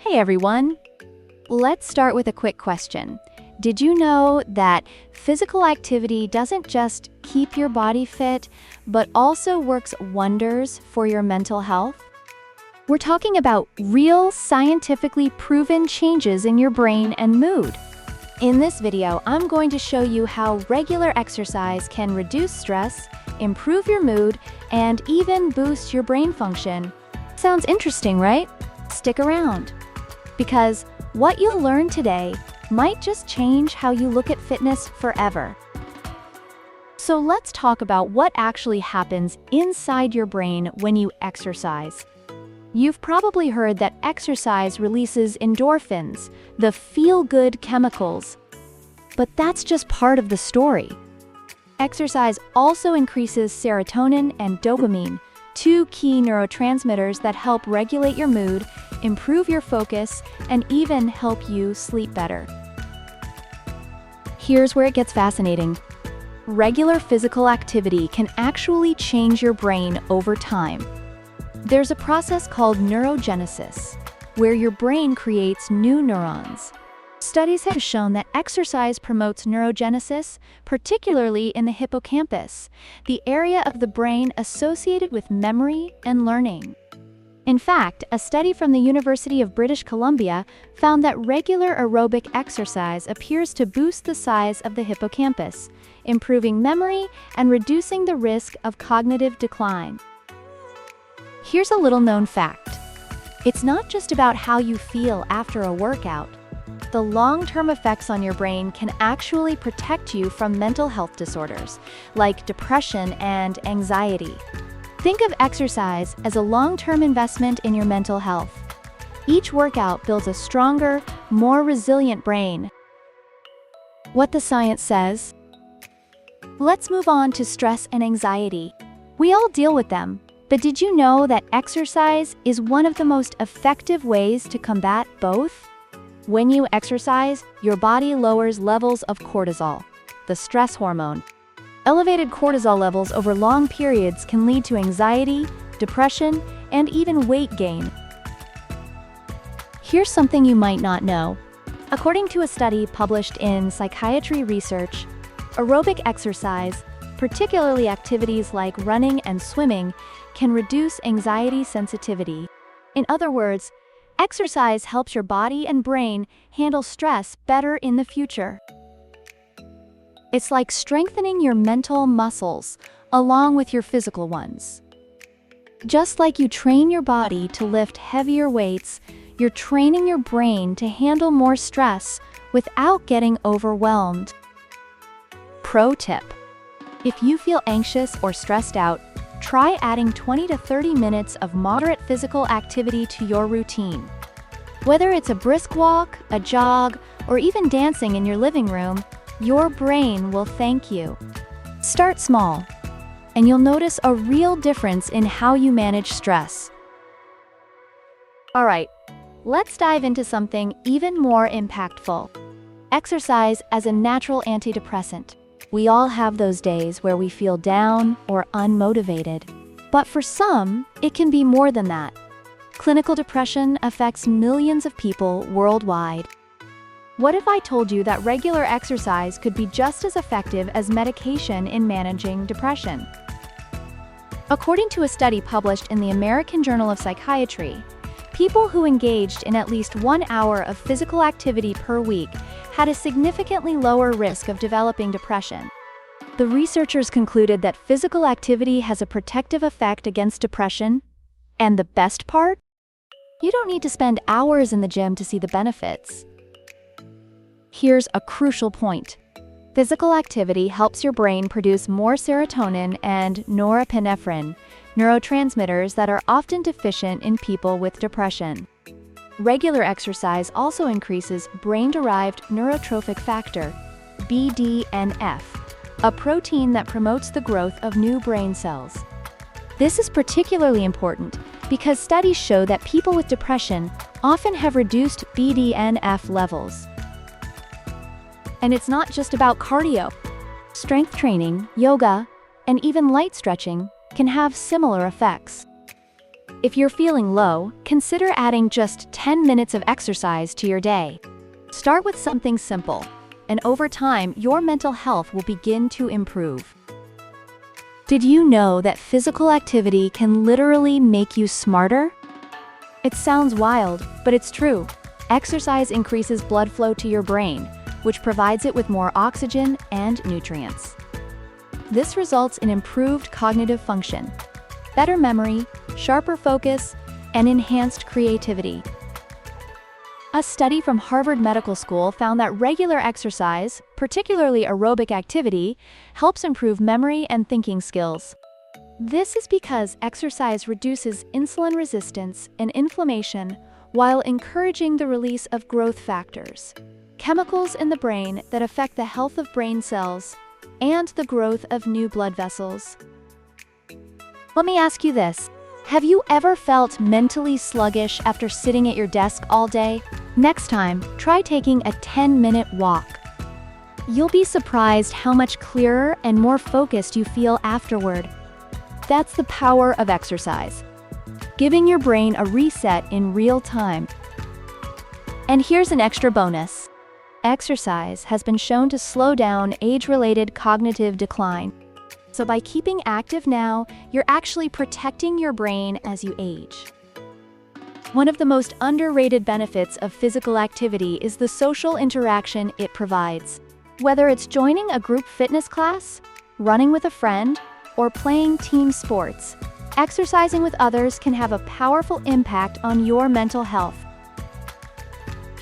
Hey everyone! Let's start with a quick question. Did you know that physical activity doesn't just keep your body fit, but also works wonders for your mental health? We're talking about real, scientifically proven changes in your brain and mood. In this video, I'm going to show you how regular exercise can reduce stress, improve your mood, and even boost your brain function. Sounds interesting, right? Stick around, because what you'll learn today might just change how you look at fitness forever. So let's talk about what actually happens inside your brain when you exercise. You've probably heard that exercise releases endorphins, the feel-good chemicals. But that's just part of the story. Exercise also increases serotonin and dopamine, two key neurotransmitters that help regulate your mood, improve your focus, and even help you sleep better. Here's where it gets fascinating. Regular physical activity can actually change your brain over time. There's a process called neurogenesis, where your brain creates new neurons. Studies have shown that exercise promotes neurogenesis, particularly in the hippocampus, the area of the brain associated with memory and learning. In fact, a study from the University of British Columbia found that regular aerobic exercise appears to boost the size of the hippocampus, improving memory and reducing the risk of cognitive decline. Here's a little-known fact. It's not just about how you feel after a workout. The long-term effects on your brain can actually protect you from mental health disorders, like depression and anxiety. Think of exercise as a long-term investment in your mental health. Each workout builds a stronger, more resilient brain. What the science says? Let's move on to stress and anxiety. We all deal with them. But did you know that exercise is one of the most effective ways to combat both? When you exercise, your body lowers levels of cortisol, the stress hormone. Elevated cortisol levels over long periods can lead to anxiety, depression, and even weight gain. Here's something you might not know. According to a study published in Psychiatry Research, aerobic exercise, particularly activities like running and swimming, can reduce anxiety sensitivity. In other words, exercise helps your body and brain handle stress better in the future. It's like strengthening your mental muscles along with your physical ones. Just like you train your body to lift heavier weights, you're training your brain to handle more stress without getting overwhelmed. Pro tip: if you feel anxious or stressed out, try adding 20 to 30 minutes of moderate physical activity to your routine. Whether it's a brisk walk, a jog, or even dancing in your living room, your brain will thank you. Start small, and you'll notice a real difference in how you manage stress. All right, let's dive into something even more impactful. Exercise as a natural antidepressant. We all have those days where we feel down or unmotivated. But for some, it can be more than that. Clinical depression affects millions of people worldwide. What if I told you that regular exercise could be just as effective as medication in managing depression? According to a study published in the American Journal of Psychiatry, people who engaged in at least 1 hour of physical activity per week had a significantly lower risk of developing depression. The researchers concluded that physical activity has a protective effect against depression. And the best part? You don't need to spend hours in the gym to see the benefits. Here's a crucial point. Physical activity helps your brain produce more serotonin and norepinephrine, neurotransmitters that are often deficient in people with depression. Regular exercise also increases brain-derived neurotrophic factor, BDNF, a protein that promotes the growth of new brain cells. This is particularly important because studies show that people with depression often have reduced BDNF levels. And it's not just about cardio. Strength training, yoga, and even light stretching can have similar effects. If you're feeling low, consider adding just 10 minutes of exercise to your day. Start with something simple, and over time, your mental health will begin to improve. Did you know that physical activity can literally make you smarter? It sounds wild, but it's true. Exercise increases blood flow to your brain, which provides it with more oxygen and nutrients. This results in improved cognitive function, better memory, sharper focus, and enhanced creativity. A study from Harvard Medical School found that regular exercise, particularly aerobic activity, helps improve memory and thinking skills. This is because exercise reduces insulin resistance and inflammation while encouraging the release of growth factors, chemicals in the brain that affect the health of brain cells and the growth of new blood vessels. Let me ask you this. Have you ever felt mentally sluggish after sitting at your desk all day? Next time, try taking a 10-minute walk. You'll be surprised how much clearer and more focused you feel afterward. That's the power of exercise, giving your brain a reset in real time. And here's an extra bonus. Exercise has been shown to slow down age-related cognitive decline. So by keeping active now, you're actually protecting your brain as you age. One of the most underrated benefits of physical activity is the social interaction it provides. Whether it's joining a group fitness class, running with a friend, or playing team sports, exercising with others can have a powerful impact on your mental health.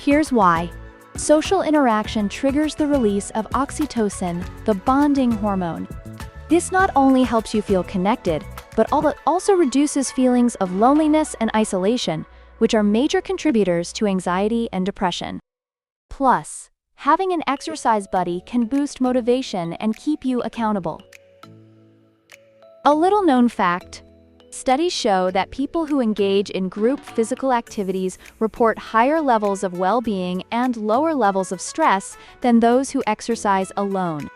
Here's why. Social interaction triggers the release of oxytocin, the bonding hormone. This not only helps you feel connected, but also reduces feelings of loneliness and isolation, which are major contributors to anxiety and depression. Plus, having an exercise buddy can boost motivation and keep you accountable. A little-known fact: studies show that people who engage in group physical activities report higher levels of well-being and lower levels of stress than those who exercise alone.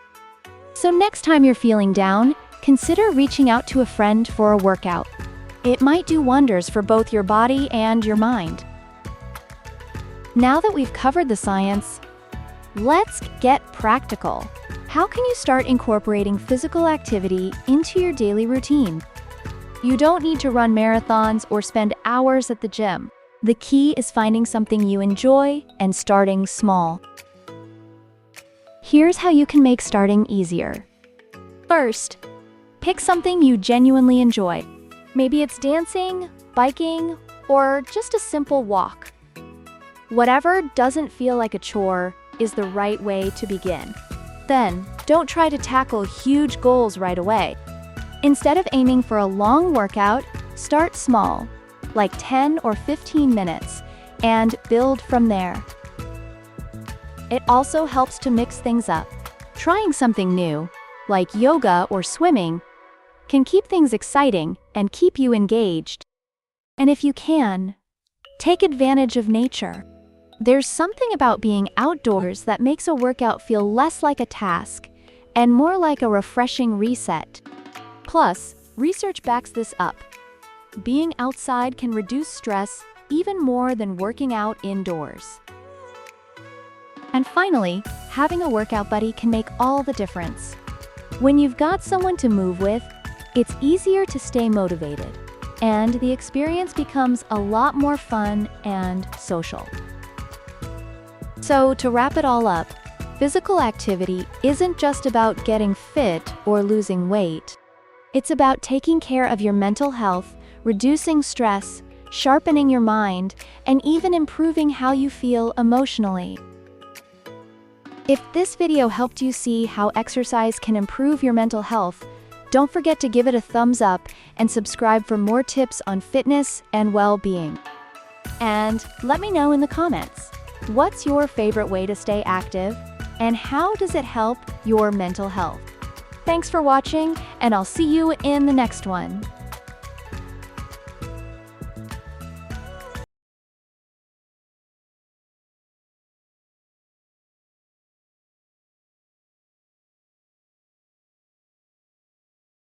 So next time you're feeling down, consider reaching out to a friend for a workout. It might do wonders for both your body and your mind. Now that we've covered the science, let's get practical. How can you start incorporating physical activity into your daily routine? You don't need to run marathons or spend hours at the gym. The key is finding something you enjoy and starting small. Here's how you can make starting easier. First, pick something you genuinely enjoy. Maybe it's dancing, biking, or just a simple walk. Whatever doesn't feel like a chore is the right way to begin. Then, don't try to tackle huge goals right away. Instead of aiming for a long workout, start small, like 10 or 15 minutes, and build from there. It also helps to mix things up. Trying something new, like yoga or swimming, can keep things exciting and keep you engaged. And if you can, take advantage of nature. There's something about being outdoors that makes a workout feel less like a task and more like a refreshing reset. Plus, research backs this up. Being outside can reduce stress even more than working out indoors. And finally, having a workout buddy can make all the difference. When you've got someone to move with, it's easier to stay motivated, and the experience becomes a lot more fun and social. So, to wrap it all up, physical activity isn't just about getting fit or losing weight. It's about taking care of your mental health, reducing stress, sharpening your mind, and even improving how you feel emotionally. If this video helped you see how exercise can improve your mental health, don't forget to give it a thumbs up and subscribe for more tips on fitness and well-being. And let me know in the comments, what's your favorite way to stay active, and how does it help your mental health? Thanks for watching, and I'll see you in the next one.